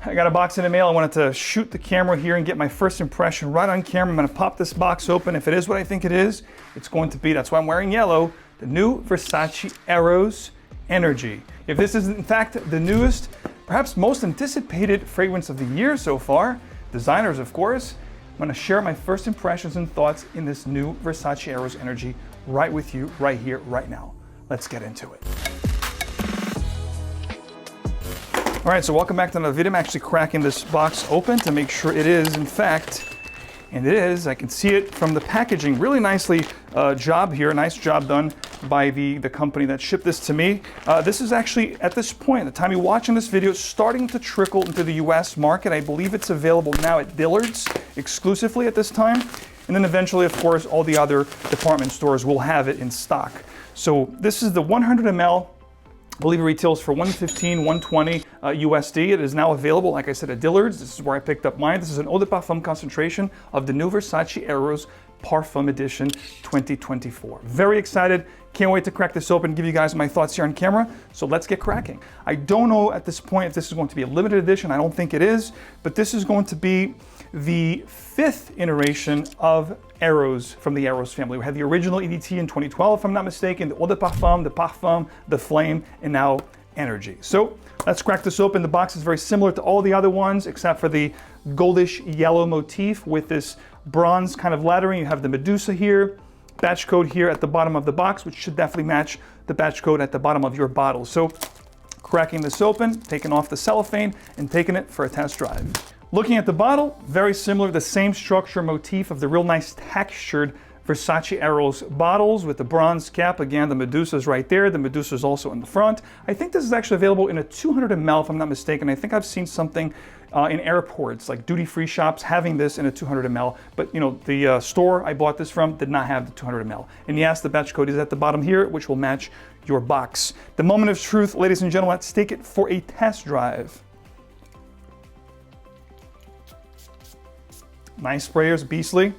I got a box in the mail. I wanted to shoot the camera here and get my first impression right on camera. I'm gonna pop this box open. If it is what I think it is, it's going to be, that's why I'm wearing yellow, the new Versace Eros Energy. If this is in fact the newest, perhaps most anticipated fragrance of the year so far, designers of course, I'm gonna share my first impressions and thoughts in this new Versace Eros Energy right with you, right here, right now. Let's get into it. All right, so welcome back to another video. I'm actually cracking this box open to make sure it is, in fact, and it is. I can see it from the packaging. Really nicely job here. Nice job done by the company that shipped this to me. This is actually, at this point, the time you're watching this video, starting to trickle into the US market. I believe it's available now at Dillard's exclusively at this time. And then eventually, of course, all the other department stores will have it in stock. So this is the 100 ml. I believe it retails for $115, $120 USD. It is now available, like I said, at Dillard's. This is where I picked up mine. This is an eau de parfum concentration of the new Versace Eros Parfum Edition 2024. Very excited. Can't wait to crack this open and give you guys my thoughts here on camera. So let's get cracking. I don't know at this point if this is going to be a limited edition. I don't think it is, but this is going to be the 5th iteration of Eros from the Eros family. We had the original EDT in 2012, if I'm not mistaken, the eau de parfum, the parfum, the flame, and now Energy. So let's crack this open. The box is very similar to all the other ones, except for the goldish yellow motif with this bronze kind of lettering. You have the Medusa here, batch code here at the bottom of the box, which should definitely match the batch code at the bottom of your bottle. So cracking this open, taking off the cellophane, and taking it for a test drive. Looking at the bottle, very similar, the same structure motif of the real nice textured Versace Eros bottles with the bronze cap. Again, the Medusa's right there. The Medusa's also in the front. I think this is actually available in a 200 ml, if I'm not mistaken. I think I've seen something in airports, like duty-free shops, having this in a 200 ml. But you know, the store I bought this from did not have the 200 ml. And yes, the batch code is at the bottom here, which will match your box. The moment of truth, ladies and gentlemen, let's take it for a test drive. Nice sprayers, 𝗵𝘱.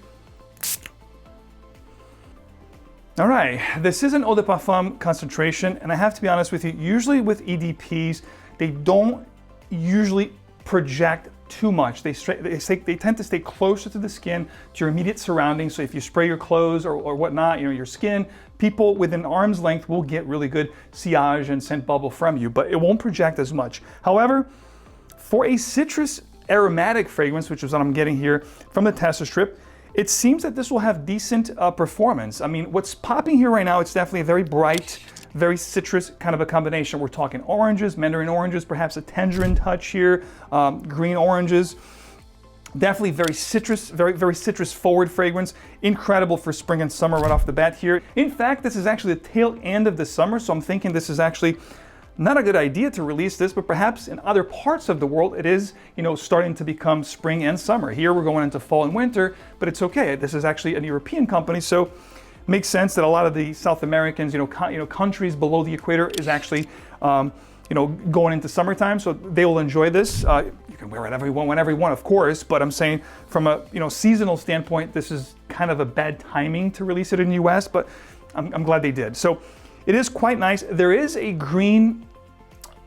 All right, this is an eau de parfum concentration, and I have to be honest with you, usually with EDPs, they don't usually project too much. They tend to stay closer to the skin, to your immediate surroundings. So if you spray your clothes or whatnot, you know, your skin, people within arm's length will get really good sillage and scent bubble from you, but it won't project as much. However, for a citrus aromatic fragrance, which is what I'm getting here from the tester strip, it seems that this will have decent performance. I mean, what's popping here right now, it's definitely a very bright, very citrus kind of a combination. We're talking oranges, mandarin oranges, perhaps a tangerine touch here, green oranges. Definitely very citrus, very citrus forward fragrance. Incredible for spring and summer right off the bat here. In fact, this is actually the tail end of the summer, so I'm thinking this is actually not a good idea to release this, but perhaps in other parts of the world it is, you know, starting to become spring and summer. Here we're going into fall and winter, but it's okay. This is actually a European company, so it makes sense that a lot of the South Americans, countries below the equator is actually, going into summertime, so they will enjoy this. You can wear it whenever you want, of course, but I'm saying from a seasonal standpoint, this is kind of a bad timing to release it in the US, but I'm glad they did. So it is quite nice. There is a green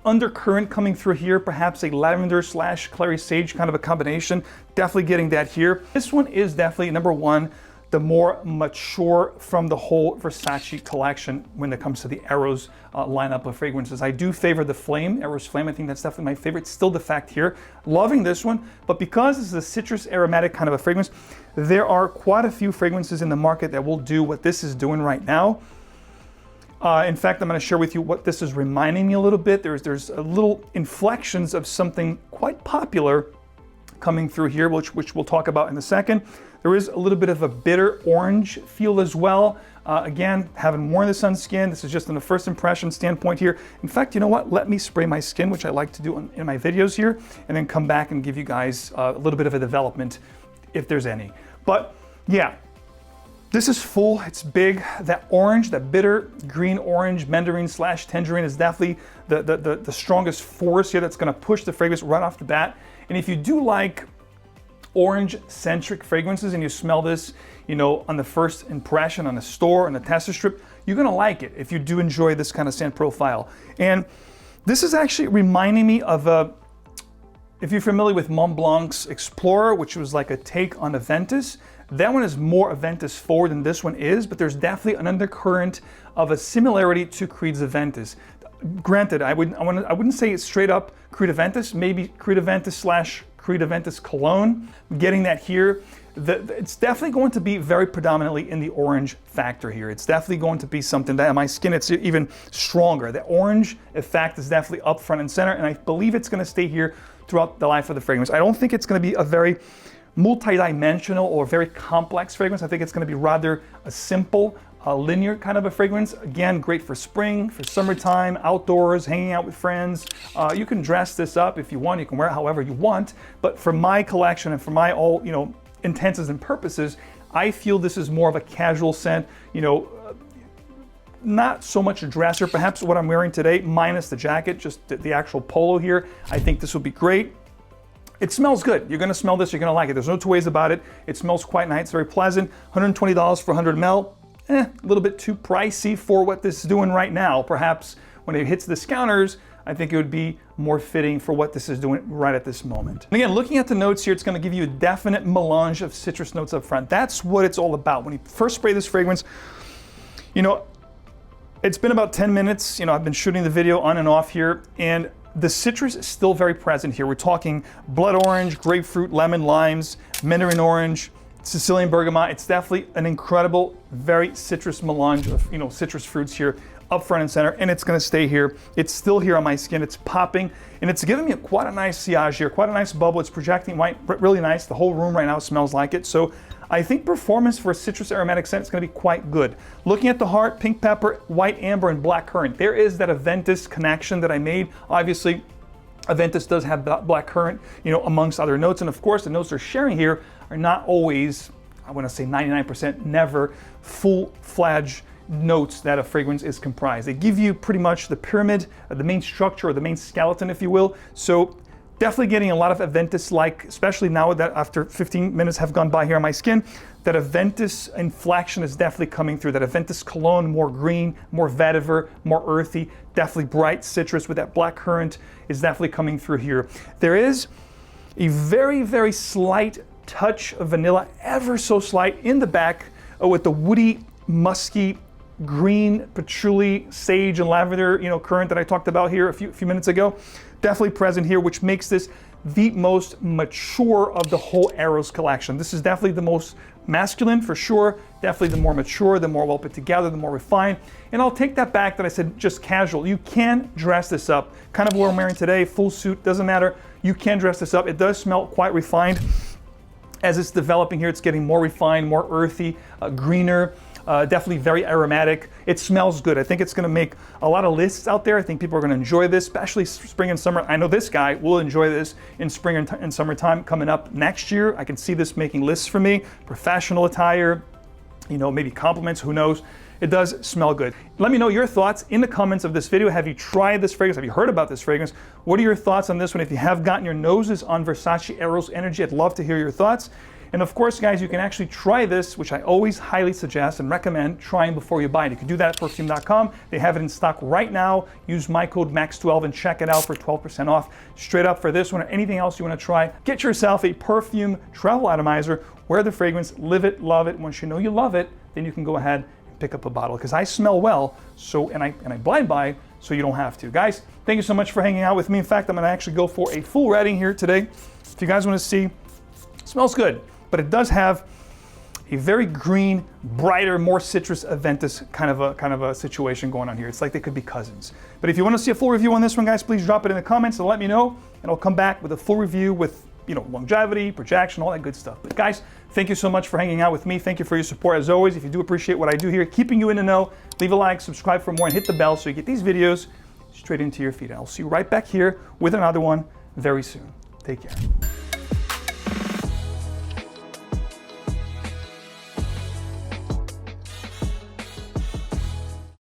undercurrent coming through here, perhaps a lavender / clary sage kind of a combination. Definitely getting that here. This one is definitely number one, the more mature from the whole Versace collection when it comes to the Eros lineup of fragrances. I do favor the Flame, Eros Flame. I think that's definitely my favorite. Still the fact here. Loving this one, but because this is a citrus aromatic kind of a fragrance, there are quite a few fragrances in the market that will do what this is doing right now. In fact, I'm going to share with you what this is reminding me a little bit. There's a little inflections of something quite popular coming through here, which we'll talk about in a second. There is a little bit of a bitter orange feel as well. Again, haven't worn this on skin. This is just in a first impression standpoint here. In fact, you know what? Let me spray my skin, which I like to do in my videos here, and then come back and give you guys a little bit of a development if there's any. But yeah. This is full, it's big. That orange, that bitter green orange, mandarin / tangerine is definitely the strongest force here that's gonna push the fragrance right off the bat. And if you do like orange-centric fragrances and you smell this, on the first impression on the store, on the tester strip, you're gonna like it if you do enjoy this kind of scent profile. And this is actually reminding me of If you're familiar with Mont Blanc's Explorer, which was like a take on Aventus, that one is more Aventus forward than this one is, but there's definitely an undercurrent of a similarity to Creed's Aventus. Granted, I wouldn't say it's straight up Creed Aventus, maybe Creed Aventus slash Creed Aventus Cologne. I'm getting that here. It's definitely going to be very predominantly in the orange factor here. It's definitely going to be something that on my skin, it's even stronger. The orange effect is definitely up front and center, and I believe it's going to stay here throughout the life of the fragrance. I don't think it's going to be a very multi-dimensional or very complex fragrance. I think it's going to be rather a simple, linear kind of a fragrance. Again, great for spring, for summertime, outdoors, hanging out with friends. You can dress this up if you want. You can wear it however you want. But for my collection and for my all, intents and purposes, I feel this is more of a casual scent. Not so much a dresser. Perhaps what I'm wearing today, minus the jacket, just the actual polo here. I think this would be great. It smells good. You're gonna smell this, you're gonna like it. There's no two ways about it. It smells quite nice, very pleasant. $120 for 100 ml. A little bit too pricey for what this is doing right now. Perhaps when it hits discounters, I think it would be more fitting for what this is doing right at this moment. And again, looking at the notes here, it's gonna give you a definite melange of citrus notes up front. That's what it's all about. When you first spray this fragrance, it's been about 10 minutes. I've been shooting the video on and off here, and the citrus is still very present here. We're talking blood orange, grapefruit, lemon, limes, mandarin orange, Sicilian bergamot. It's definitely an incredible, very citrus melange of citrus fruits here up front and center, and it's gonna stay here. It's still here on my skin. It's popping, and it's giving me quite a nice sillage here, quite a nice bubble. It's projecting white, really nice. The whole room right now smells like it. So I think performance for a citrus aromatic scent is going to be quite good. Looking at the heart, pink pepper, white amber, and black currant. There is that Aventus connection that I made. Obviously, Aventus does have black currant, amongst other notes. And of course, the notes they're sharing here are not always, I want to say 99%, never full-fledged notes that a fragrance is comprised. They give you pretty much the pyramid, the main structure, or the main skeleton, if you will. So definitely getting a lot of Aventus-like, especially now that after 15 minutes have gone by here on my skin, that Aventus inflection is definitely coming through. That Aventus cologne, more green, more vetiver, more earthy, definitely bright citrus with that black currant is definitely coming through here. There is a very, very slight touch of vanilla, ever so slight, in the back with the woody, musky, green patchouli, sage, and lavender, currant that I talked about here a few minutes ago. Definitely present here, which makes this the most mature of the whole Eros collection. This is definitely the most masculine for sure, definitely the more mature, the more well put together, the more refined. And I'll take that back that I said just casual. You can dress this up, kind of what I'm wearing today, full suit, doesn't matter. You can dress this up. It does smell quite refined. As it's developing here, it's getting more refined, more earthy, greener. Definitely very aromatic. It smells good. I think it's going to make a lot of lists out there. I think people are going to enjoy this, especially spring and summer. I know this guy will enjoy this in spring and summertime coming up next year. I can see this making lists for me. Professional attire, maybe compliments, who knows. It does smell good. Let me know your thoughts in the comments of this video. Have you tried this fragrance? Have you heard about this fragrance? What are your thoughts on this one? If you have gotten your noses on Versace Eros Energy, I'd love to hear your thoughts. And of course, guys, you can actually try this, which I always highly suggest and recommend trying before you buy it. You can do that at perfume.com. They have it in stock right now. Use my code MAX12 and check it out for 12% off. Straight up for this one or anything else you want to try, get yourself a perfume travel atomizer. Wear the fragrance, live it, love it. Once you know you love it, then you can go ahead and pick up a bottle. Because I smell well, and I blind buy, so you don't have to. Guys, thank you so much for hanging out with me. In fact, I'm going to actually go for a full rating here today. If you guys want to see, it smells good. But it does have a very green, brighter, more citrus Aventus kind of a situation going on here. It's like they could be cousins. But if you want to see a full review on this one, guys, please drop it in the comments and let me know, and I'll come back with a full review with longevity, projection, all that good stuff. But guys, thank you so much for hanging out with me. Thank you for your support as always. If you do appreciate what I do here, keeping you in the know, leave a like, subscribe for more, and hit the bell so you get these videos straight into your feed. And I'll see you right back here with another one very soon. Take care.